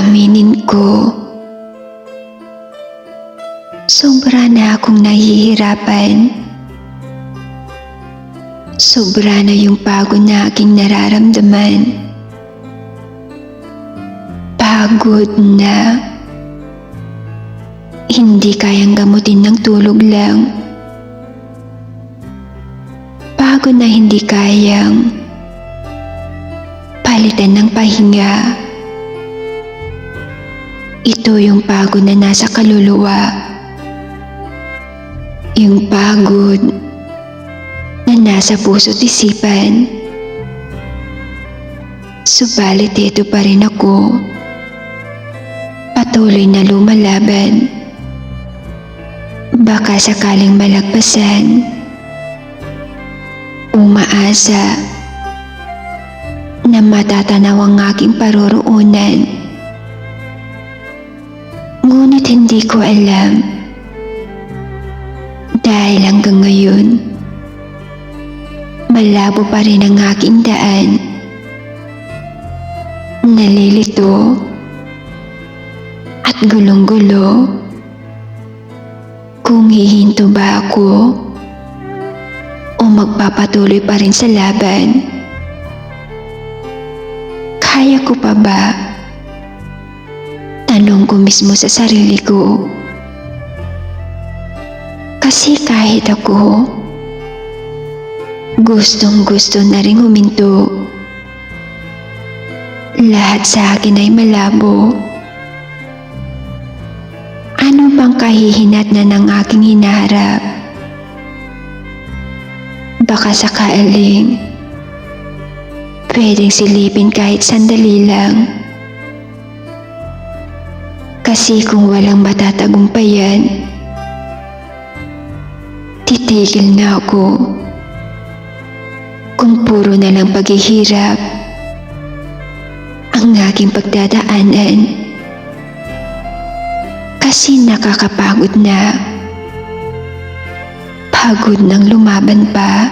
Aaminin ko, sobra na akong nahihirapan. Sobra na yung pagod na aking nararamdaman. Pagod na hindi kayang gamutin ng tulog lang. Pagod na hindi kayang palitan ng pahinga. Ito yung pagod na nasa kaluluwa. Yung pagod na nasa puso't isipan. Subalit ito pa rin ako. Patuloy na lumalaban. Baka sakaling malagpasan. Umaasa na matatanaw ang aking paroroonan. Ngunit hindi ko alam dahil hanggang ngayon malabo pa rin ang aking daan. Nalilito at gulong-gulo kung hihinto ba ako o magpapatuloy pa rin sa laban. Kaya ko pa ba? Tanong ko mismo sa sarili ko. Kasi kahit ako, gustong-gusto na rin huminto. Lahat sa akin ay malabo. Ano bang kahihinatnan ng aking hinaharap? Baka sakaling pwedeng silipin kahit sandali lang. Kasi kung walang matatagumpayan, titigil na ako. Kung puro na lang paghihirap ang aking pagdadaanan. Kasi nakakapagod na. Pagod nang lumaban pa.